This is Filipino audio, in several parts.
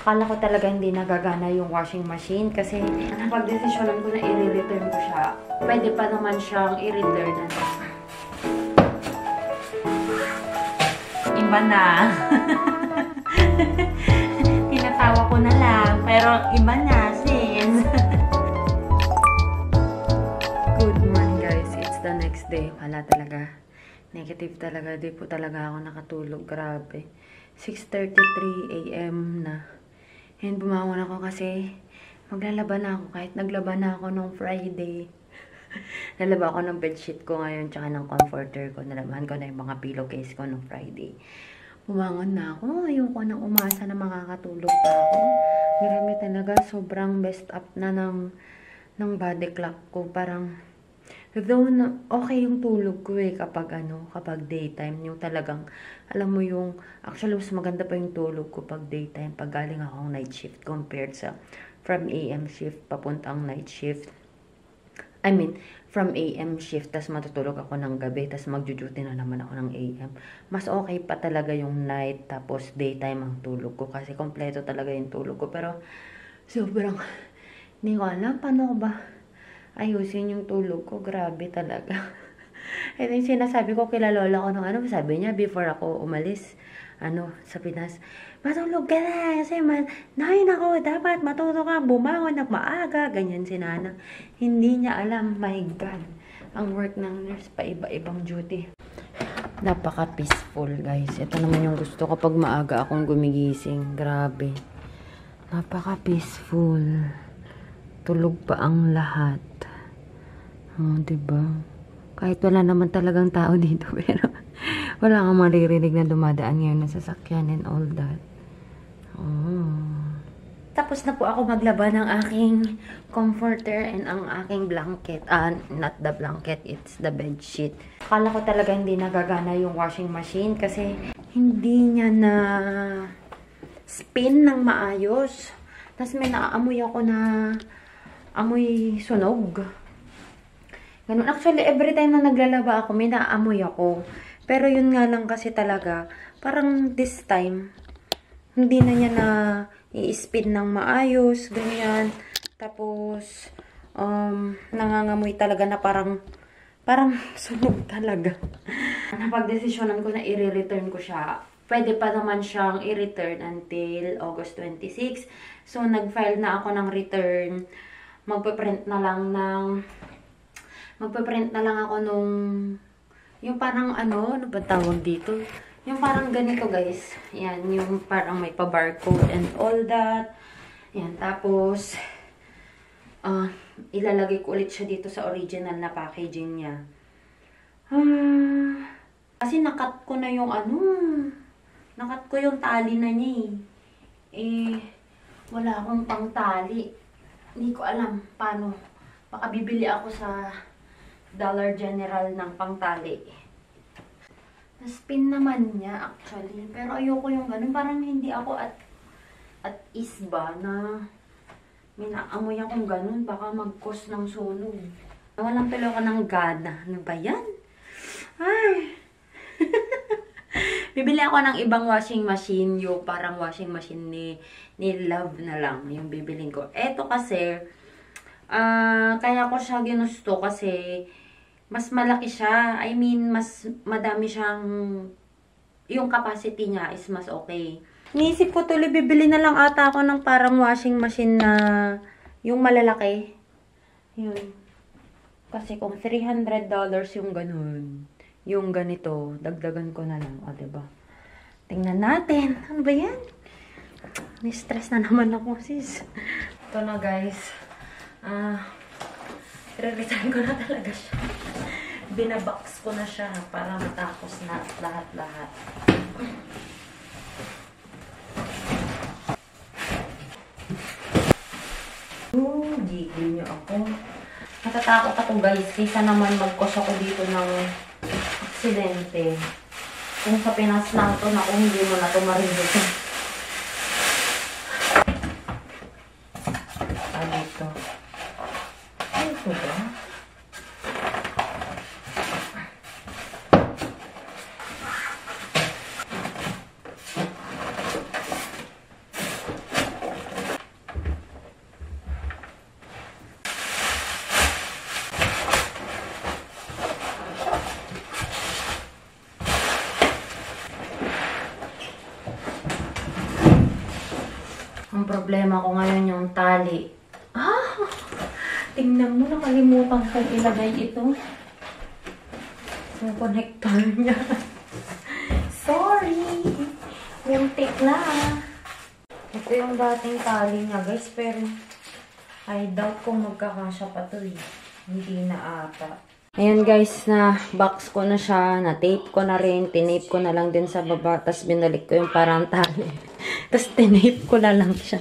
Akala ko talaga hindi nagagana yung washing machine kasi napag-desisyonan ko na i-return ko siya. Pwede pa naman siyang i-return. Iba na. Tinatawa ko na lang, pero iba na, sis. Good morning, guys. It's the next day. Wala talaga. Negative talaga. Di po talaga ako nakatulog. Grabe. 6:33 AM na. And bumangon ako kasi maglalaban na ako. Kahit naglaban na ako nung Friday. Nalaba ako ng bedsheet ko ngayon tsaka ng comforter ko. Nalabahan ko na yung mga pillowcase ko nung Friday. Bumangon na ako. Ayoko nang umasa na makakatulog pa ako. Grabe talaga. Sobrang messed up na ng body clock ko. Parang though okay yung tulog ko kapag daytime, yung talagang, alam mo yung, actually mas maganda pa yung tulog ko pag daytime, pag galing akong night shift compared sa from AM shift papuntang night shift. I mean, from AM shift, tas matutulog ako ng gabi, tas magjo-duty na naman ako ng AM. Mas okay pa talaga yung night, tapos daytime ang tulog ko, kasi kompleto talaga yung tulog ko. Pero, sobrang, hindi ko alam, paano ko ba ayusin yung tulog ko. Grabe talaga. And then sinasabi ko kila lola ko ng sabi niya before ako umalis sa Pinas, matulog ka na kasi ako, dapat matulog ka, bumangon ng maaga, ganyan si Nana. Hindi niya alam, my God, ang work ng nurse, pa iba-ibang duty. Napaka-peaceful, guys. Ito naman yung gusto ko pag maaga akong gumigising. Grabe. Napaka-peaceful. Tulog pa ang lahat. Oh, diba? Kahit wala naman talagang tao dito, pero wala kang maririnig na dumadaan ngayon na sasakyan and all that. Oh. Tapos na po ako maglaba ng aking comforter and ang aking blanket. Not the blanket, it's the bed sheet. Akala ko talaga hindi nagagana yung washing machine kasi hindi niya na spin ng maayos. Tapos may naaamoy ako na amoy sunog. Ganun. Actually, every time na naglalaba ako, may naaamoy ako. Pero yun nga lang kasi talaga, parang this time, hindi na niya na i-spin ng maayos, ganyan. Tapos, nangangamoy talaga na parang sunog talaga. Napag-desisyonan ko na i-return ko siya. Pwede pa naman siyang i-return until August 26. So, nag-file na ako ng return. Magpe-print na lang ako nung yung parang ano ba tawag dito? Yung parang ganito, guys. Yan, yung parang may pa-barcode and all that. Yan, tapos ilalagay ko ulit siya dito sa original na packaging niya. Kasi nakat ko na yung nakat ko yung tali na niya wala akong pang tali. Hindi ko alam paano. Baka bibili ako sa Dollar General ng pangtali. Na-spin naman niya actually. Pero ayoko yung ganun. Parang hindi ako at ease ba na may naamoy akong ganun. Baka mag-cause ng sunog. Walang pelo ka ng gana. Ano ba yan? Ay! Bibili ako ng ibang washing machine. Yung parang washing machine ni Love na lang. Yung bibilin ko. Eto kasi kaya ko siya ginusto kasi mas malaki siya. I mean, mas madami siyang, yung capacity niya is mas okay. Niisip ko tuloy, bibili na lang ata ako ng parang washing machine na yung malalaki. Yun. Kasi kung $300 yung ganun, yung ganito, dagdagan ko na lang. O, diba? Tingnan natin. Ano ba yan? Ni-stress na naman ako, sis. Ito na, guys. Re-return ko na talaga siya. Binabox ko na siya para matapos na lahat-lahat. Gigil niyo ako. Natatakot ako, guys. Kaysa naman mag-cause ako dito ng aksidente. Kung sa Pinas lang to, naku, hindi mo na ito marinig. Dito. Ito ba? Ang problema ko ngayon yung tali. Ah! Tingnan mo, nakalimutan kong ilagay ito. Yung connector niya. Sorry! Muntik na. Ito yung dating tali niya, guys. Pero, I doubt kung magkakasya pa to eh. Hindi na ata. Ayan guys, na box ko na siya. Na-tape ko na rin. Tinape ko na lang din sa baba. Tapos binalik ko yung parang tali. Tapos tinape ko na lang siya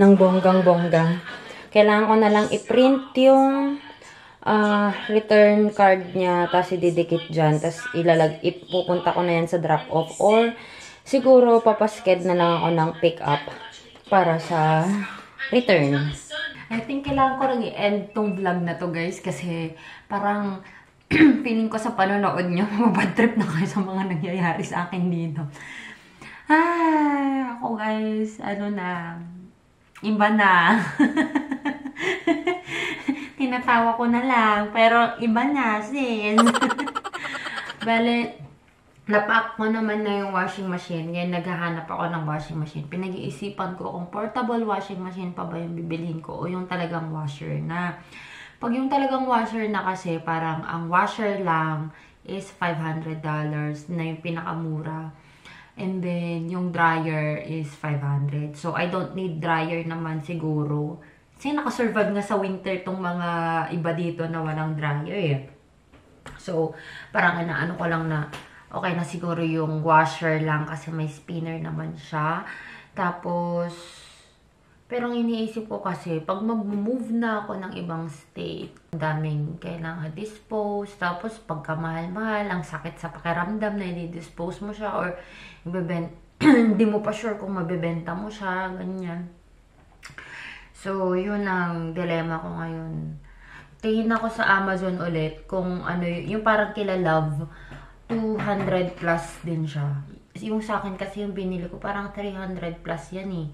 ng bonggang-bongga. Kailangan ko na lang i-print yung return card niya. Tapos ididikit dyan. Tapos ipupunta ko na yan sa drop-off. Or siguro papasked na lang ako ng pick-up para sa return. I think kailangan ko rin i-end tong vlog na to guys. Kasi parang feeling ko sa panonood nyo, mabad trip na kayo sa mga nangyayari sa akin dito. Ako guys, ano na, iba na. Tinatawa ko na lang, pero iba na sis. Bale, napack ko naman na yung washing machine. Ngayon, naghahanap ako ng washing machine. Pinag-iisipan ko kung portable washing machine pa ba yung bibilhin ko o yung talagang washer na. Pag yung talagang washer na kasi, parang ang washer lang is $500 na yung pinakamura. And then, yung dryer is 500. So, I don't need dryer naman siguro. Kasi nakasurvive nga sa winter tong mga iba dito na walang dryer eh. So, parang ano ko lang na okay na siguro yung washer lang kasi may spinner naman siya. Tapos, pero ang iniisip ko kasi, pag mag-move na ako ng ibang state, ang daming kailangan dispose. Tapos, pagka mahal-mahal, ang sakit sa pakiramdam na i-dispose mo siya or hindi mo pa sure kung mabibenta mo siya, ganyan. So, yun ang dilemma ko ngayon. Tingin ako sa Amazon ulit kung ano yung parang kila Love, 200 plus din siya. Yung sa akin kasi yung binili ko, parang 300 plus yan eh.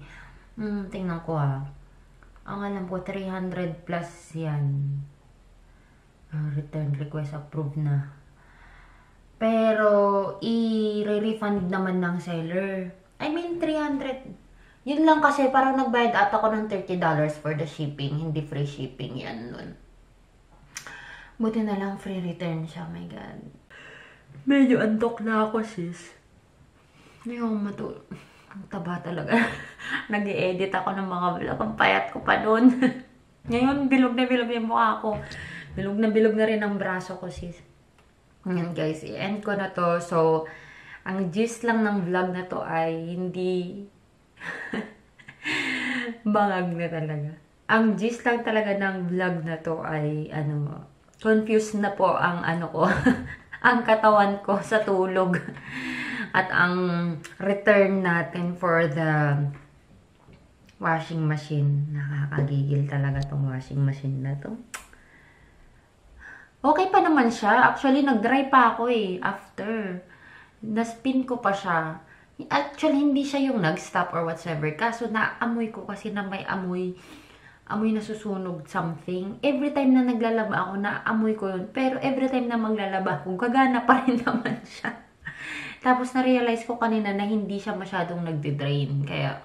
Tingnan ko ha. Ang alam ko, 300 plus yan. Return request approved na. Pero, i-refund naman ng seller. I mean, 300. Yun lang kasi, parang nagbayad ata ako ng $30 for the shipping. Hindi free shipping yan nun. Buti na lang free return siya. My God. Medyo antok na ako, sis. Yung ang taba talaga. Nag-i-edit ako ng mga vlog. Ang payat ko pa nun. Ngayon, bilog na bilog yung mukha ko. Bilog na rin ang braso ko, sis. Ngayon, guys, i-end ko na to. So, ang gist lang ng vlog na to ay hindi bangag na talaga. Ang gist lang talaga ng vlog na to ay, confused na po ang ko, ang katawan ko sa tulog. At ang return natin for the washing machine. Nakakagigil talaga tong washing machine na to. Okay pa naman siya. Actually, nag-dry pa ako eh. After. Na-spin ko pa siya. Actually, hindi siya yung nag-stop or whatsoever. Kaso, naamoy ko kasi na may amoy na susunog something. Every time na naglalaba ako, naamoy ko yun. Pero every time na maglalaba ako, gagana pa rin naman siya. Tapos, na-realize ko kanina na hindi siya masyadong nagde-drain. Kaya,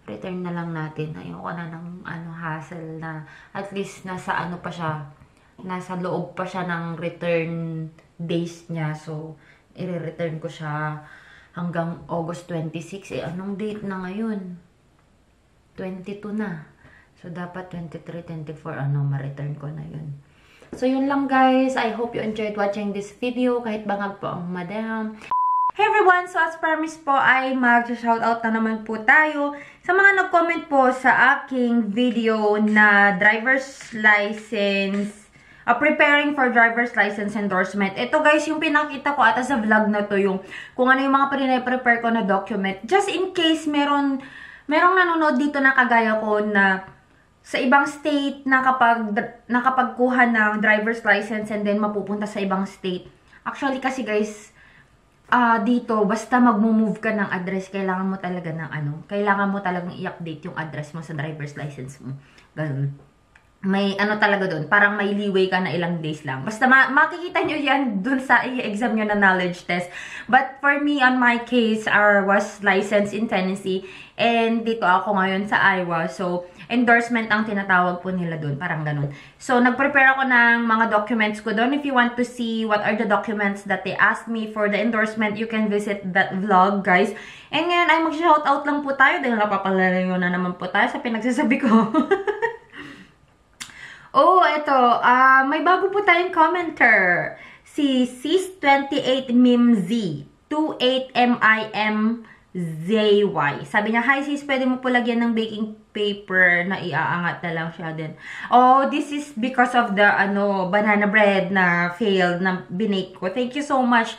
return na lang natin. Ayoko na ng hassle na at least nasa pa siya. Nasa loob pa siya ng return days niya. So, i-return ko siya hanggang August 26. Anong date na ngayon? 22 na. So, dapat 23, 24, ma-return ko na yun. So, yun lang guys. I hope you enjoyed watching this video. Kahit bangag po ang madam. Hey everyone! So, as promised po, ay mag-shoutout na naman po tayo sa mga nag-comment po sa aking video na driver's license, preparing for driver's license endorsement. Ito guys, yung pinakita ko ata sa vlog na to, yung kung ano yung mga pinay-prepare ko na document. Just in case merong nanonood dito na kagaya ko na sa ibang state nakapagkuha ng driver's license and then mapupunta sa ibang state. Actually kasi guys, dito, basta mag-move ka ng address, kailangan mo talaga ng kailangan mo talagang i-update yung address mo sa driver's license mo. Ganun. may ano talaga doon, parang may leeway ka na ilang days lang. Basta makikita nyo yan dun sa i-exam nyo na knowledge test. But for me, on my case, I was licensed in Tennessee and dito ako ngayon sa Iowa. So, endorsement ang tinatawag po nila doon, parang ganun. So, nag-prepare ako ng mga documents ko doon. If you want to see what are the documents that they asked me for the endorsement, you can visit that vlog, guys. And ngayon ay mag-shoutout lang po tayo dahil napapalalayo na naman po tayo sa pinagsasabi ko. Oh, eto. May bago po tayong commenter. Si Sis28MimZ. 28MIMZY. Sabi niya, hi sis, pwede mo po lagyan ng baking paper na iaangat na lang siya din. Oh, this is because of the banana bread na failed na binake ko. Thank you so much.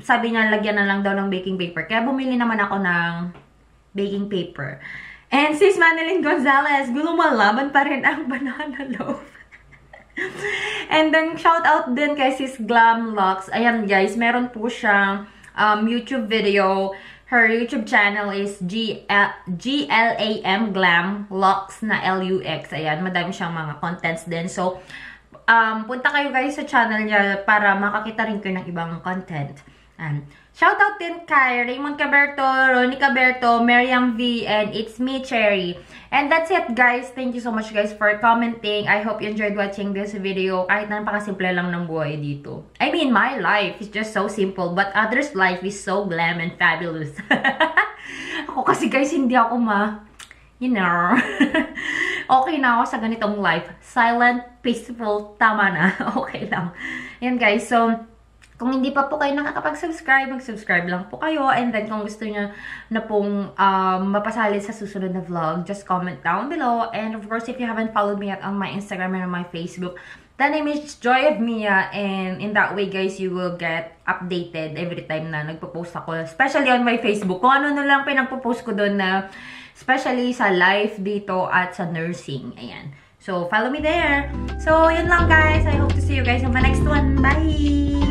Sabi niya, lagyan na lang daw ng baking paper. Kaya bumili naman ako ng baking paper. And sis Manilyn Gonzalez, lumalaban pa rin ang banana loaf. And then, shout out din kay Sis Glam Lux. Ayan guys, meron po siyang YouTube video. Her YouTube channel is GLAM Glam Lux na LUX. Ayan, madami siyang mga contents din. So, punta kayo guys sa channel niya para makakita rin kayo ng ibang content. Shoutout din kay Raymond Caberto, Ronnie Caberto, Miriam V, and it's me, Cherry. And that's it, guys. Thank you so much, guys, for commenting. I hope you enjoyed watching this video. Kahit na napakasimple lang ng buhay dito. I mean, my life is just so simple, but others' life is so glam and fabulous. Ako kasi, guys, hindi ako you know, okay na ako sa ganitong life. Silent, peaceful, tama na. Okay lang. Yan, guys. So, kung hindi pa po kayo nakakapag-subscribe, mag-subscribe lang po kayo. And then, kung gusto nyo na pong mapasali sa susunod na vlog, just comment down below. And of course, if you haven't followed me yet on my Instagram and on my Facebook, the name is Joy of Mia. And in that way, guys, you will get updated every time na nagpo-post ako. Especially on my Facebook. Kung ano na lang pinagpo-post ko doon na, especially sa life dito at sa nursing. Ayan. So, follow me there. So, yun lang, guys. I hope to see you guys on my next one. Bye!